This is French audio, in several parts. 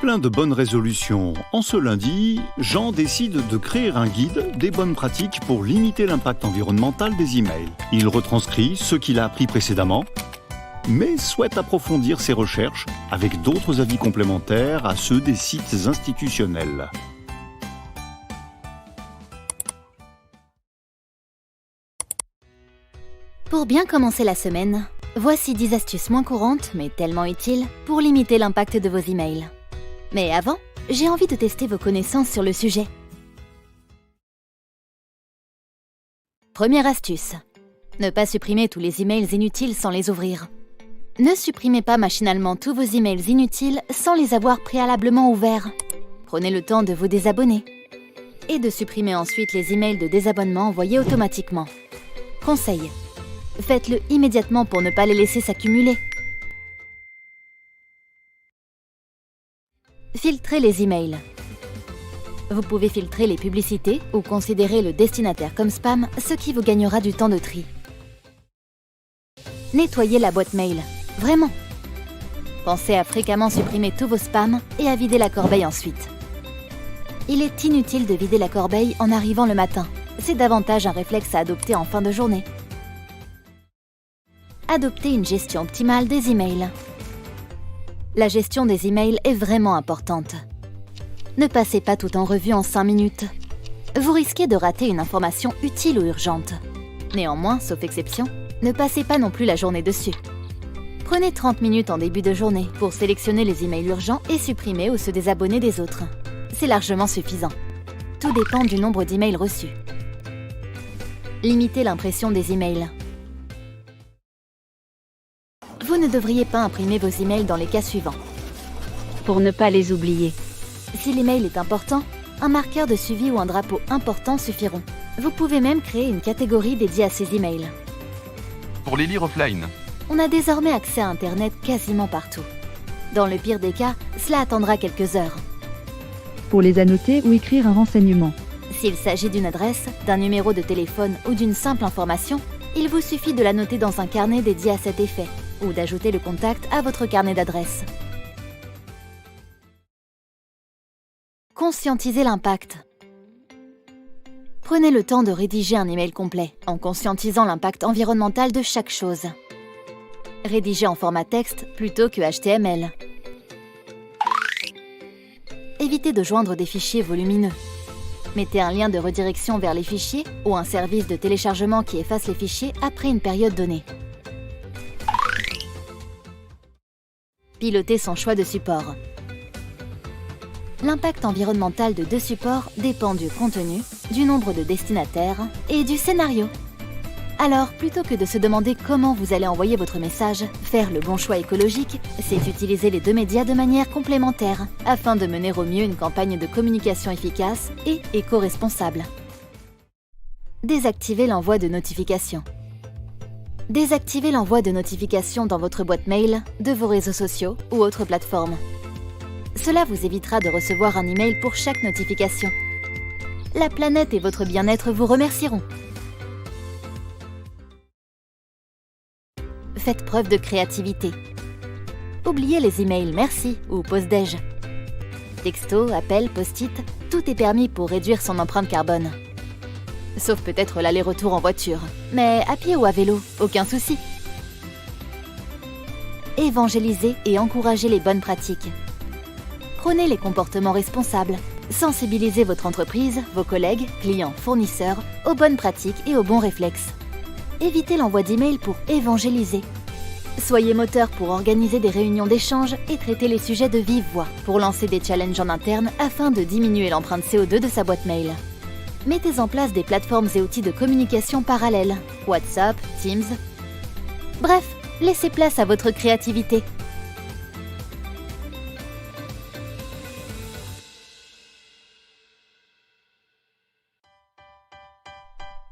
Plein de bonnes résolutions. En ce lundi, Jean décide de créer un guide des bonnes pratiques pour limiter l'impact environnemental des emails. Il retranscrit ce qu'il a appris précédemment, mais souhaite approfondir ses recherches avec d'autres avis complémentaires à ceux des sites institutionnels. Pour bien commencer la semaine, voici 10 astuces moins courantes, mais tellement utiles, pour limiter l'impact de vos emails. Mais avant, j'ai envie de tester vos connaissances sur le sujet. Première astuce. Ne pas supprimer tous les emails inutiles sans les ouvrir. Ne supprimez pas machinalement tous vos emails inutiles sans les avoir préalablement ouverts. Prenez le temps de vous désabonner. Et de supprimer ensuite les emails de désabonnement envoyés automatiquement. Conseil. Faites-le immédiatement pour ne pas les laisser s'accumuler. Filtrez les emails. Vous pouvez filtrer les publicités ou considérer le destinataire comme spam, ce qui vous gagnera du temps de tri. Nettoyez la boîte mail. Vraiment. Pensez à fréquemment supprimer tous vos spams et à vider la corbeille ensuite. Il est inutile de vider la corbeille en arrivant le matin. C'est davantage un réflexe à adopter en fin de journée. Adoptez une gestion optimale des emails. La gestion des emails est vraiment importante. Ne passez pas tout en revue en 5 minutes. Vous risquez de rater une information utile ou urgente. Néanmoins, sauf exception, ne passez pas non plus la journée dessus. Prenez 30 minutes en début de journée pour sélectionner les emails urgents et supprimer ou se désabonner des autres. C'est largement suffisant. Tout dépend du nombre d'emails reçus. Limitez l'impression des emails. Vous ne devriez pas imprimer vos emails dans les cas suivants. Pour ne pas les oublier. Si l'email est important, un marqueur de suivi ou un drapeau important suffiront. Vous pouvez même créer une catégorie dédiée à ces emails. Pour les lire offline. On a désormais accès à Internet quasiment partout. Dans le pire des cas, cela attendra quelques heures. Pour les annoter ou écrire un renseignement. S'il s'agit d'une adresse, d'un numéro de téléphone ou d'une simple information, il vous suffit de la noter dans un carnet dédié à cet effet ou d'ajouter le contact à votre carnet d'adresse. Conscientisez l'impact. Prenez le temps de rédiger un email complet en conscientisant l'impact environnemental de chaque chose. Rédigez en format texte plutôt que HTML. Évitez de joindre des fichiers volumineux. Mettez un lien de redirection vers les fichiers ou un service de téléchargement qui efface les fichiers après une période donnée. Pilotez son choix de support. L'impact environnemental de 2 supports dépend du contenu, du nombre de destinataires et du scénario. Alors, plutôt que de se demander comment vous allez envoyer votre message, faire le bon choix écologique, c'est utiliser les 2 médias de manière complémentaire afin de mener au mieux une campagne de communication efficace et éco-responsable. Désactivez l'envoi de notifications. Désactivez l'envoi de notifications dans votre boîte mail, de vos réseaux sociaux ou autres plateformes. Cela vous évitera de recevoir un email pour chaque notification. La planète et votre bien-être vous remercieront. Faites preuve de créativité. Oubliez les emails merci ou pause-déj. Texto, appel, post-it, tout est permis pour réduire son empreinte carbone. Sauf peut-être l'aller-retour en voiture. Mais à pied ou à vélo, aucun souci. Évangélisez et encouragez les bonnes pratiques. Prônez les comportements responsables. Sensibilisez votre entreprise, vos collègues, clients, fournisseurs aux bonnes pratiques et aux bons réflexes. Évitez l'envoi d'emails pour évangéliser. Soyez moteur pour organiser des réunions d'échange et traiter les sujets de vive voix pour lancer des challenges en interne afin de diminuer l'empreinte CO2 de sa boîte mail. Mettez en place des plateformes et outils de communication parallèles, WhatsApp, Teams. Bref, laissez place à votre créativité.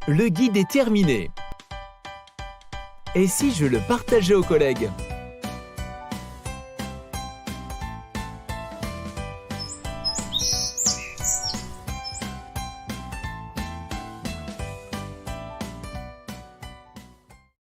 Le guide est terminé. Et si je le partageais aux collègues ?